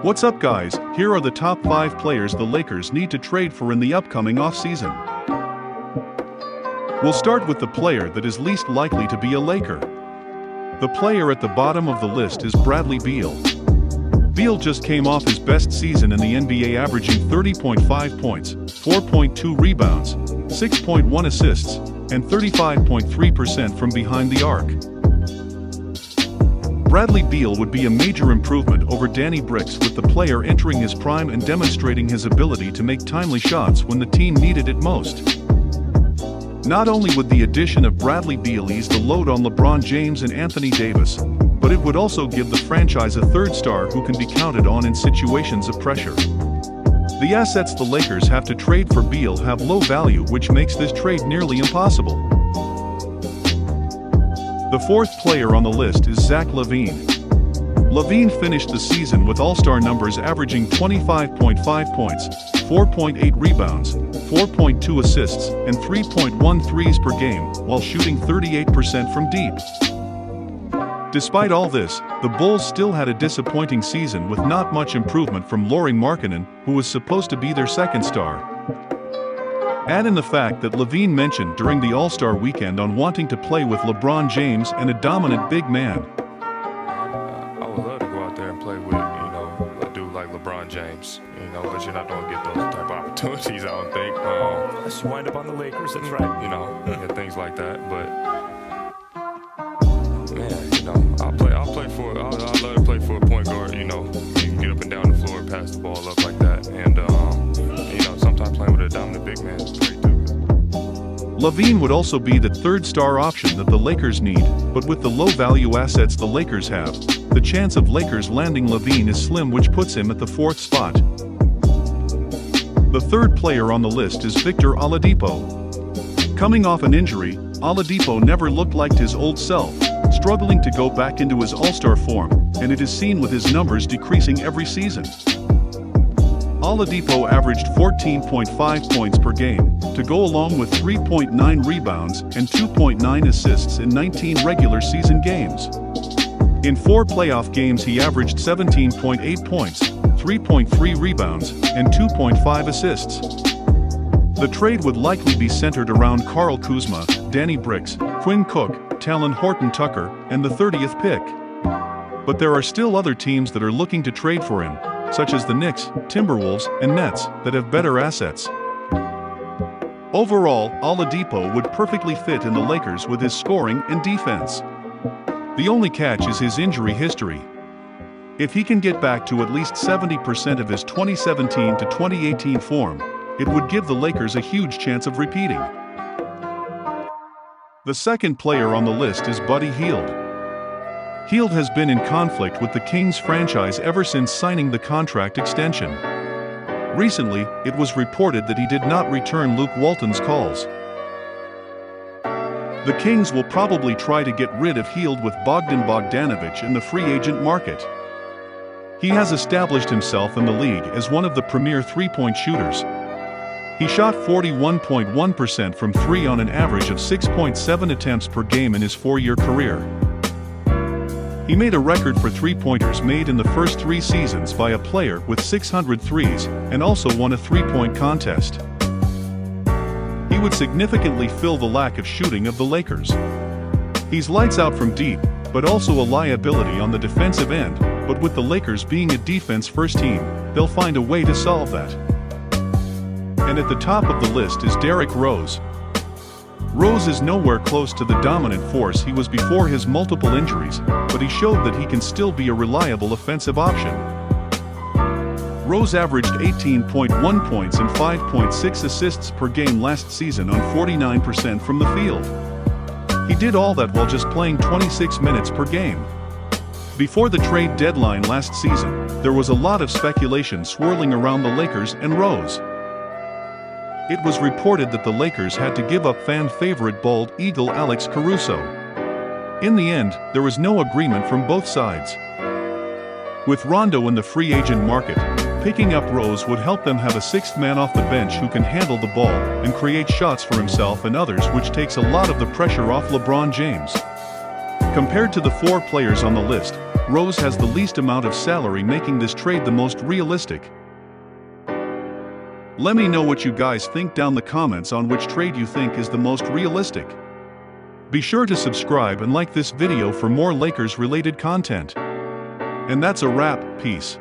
What's up, guys? Here are the top 5 players the Lakers need to trade for in the upcoming offseason. We'll start with the player that is least likely to be a Laker. The player at the bottom of the list is Bradley Beal. Beal just came off his best season in the NBA, averaging 30.5 points, 4.2 rebounds, 6.1 assists, and 35.3% from behind the arc. Bradley Beal would be a major improvement over Danny Bricks, with the player entering his prime and demonstrating his ability to make timely shots when the team needed it most. Not only would the addition of Bradley Beal ease the load on LeBron James and Anthony Davis, but it would also give the franchise a third star who can be counted on in situations of pressure. The assets the Lakers have to trade for Beal have low value, which makes this trade nearly impossible. The fourth player on the list is Zach LaVine. LaVine finished the season with all-star numbers, averaging 25.5 points, 4.8 rebounds, 4.2 assists, and 3.1 threes per game, while shooting 38% from deep. Despite all this, the Bulls still had a disappointing season with not much improvement from Lauri Markkanen, who was supposed to be their second star. Add in the fact that LaVine mentioned during the All-Star weekend on wanting to play with LeBron James and a dominant big man. I would love to go out there and play with, a dude like LeBron James, but you're not going to get those type of opportunities, I don't think. Unless you wind up on the Lakers, that's right. And things like that, but man, I'd love to play for a point guard, you can get up and down the floor and pass the ball up like that, and sometimes playing with a dominant big man is great too. LaVine would also be the third star option that the Lakers need, but with the low value assets the Lakers have, the chance of Lakers landing LaVine is slim, which puts him at the fourth spot. The third player on the list is Victor Oladipo. Coming off an injury, Oladipo never looked like his old self, struggling to go back into his all-star form, and it is seen with his numbers decreasing every season. Oladipo averaged 14.5 points per game, to go along with 3.9 rebounds and 2.9 assists in 19 regular season games. In 4 playoff games he averaged 17.8 points, 3.3 rebounds, and 2.5 assists. The trade would likely be centered around Kyle Kuzma, Danny Bricks, Quinn Cook, Talen Horton-Tucker, and the 30th pick. But there are still other teams that are looking to trade for him, such as the Knicks, Timberwolves, and Nets, that have better assets. Overall, Oladipo would perfectly fit in the Lakers with his scoring and defense. The only catch is his injury history. If he can get back to at least 70% of his 2017 to 2018 form, it would give the Lakers a huge chance of repeating. The second player on the list is Buddy Hield. Hield has been in conflict with the Kings franchise ever since signing the contract extension. Recently, it was reported that he did not return Luke Walton's calls. The Kings will probably try to get rid of Hield with Bogdan Bogdanović in the free agent market. He has established himself in the league as one of the premier three-point shooters. He shot 41.1% from 3 on an average of 6.7 attempts per game in his 4-year career. He made a record for three-pointers made in the first 3 seasons by a player with 600 threes, and also won a three-point contest. He would significantly fill the lack of shooting of the Lakers. He's lights out from deep, but also a liability on the defensive end, but with the Lakers being a defense-first team, they'll find a way to solve that. And at the top of the list is Derrick Rose. Rose is nowhere close to the dominant force he was before his multiple injuries, but he showed that he can still be a reliable offensive option. Rose averaged 18.1 points and 5.6 assists per game last season on 49% from the field. He did all that while just playing 26 minutes per game. Before the trade deadline last season, there was a lot of speculation swirling around the Lakers and Rose. It was reported that the Lakers had to give up fan favorite bald eagle Alex Caruso. In the end, there was no agreement from both sides. With Rondo in the free agent market, picking up Rose would help them have a sixth man off the bench who can handle the ball and create shots for himself and others, which takes a lot of the pressure off LeBron James. Compared to the 4 players on the list, Rose has the least amount of salary, making this trade the most realistic. Let me know what you guys think down the comments on which trade you think is the most realistic. Be sure to subscribe and like this video for more Lakers related content. And that's a wrap. Peace.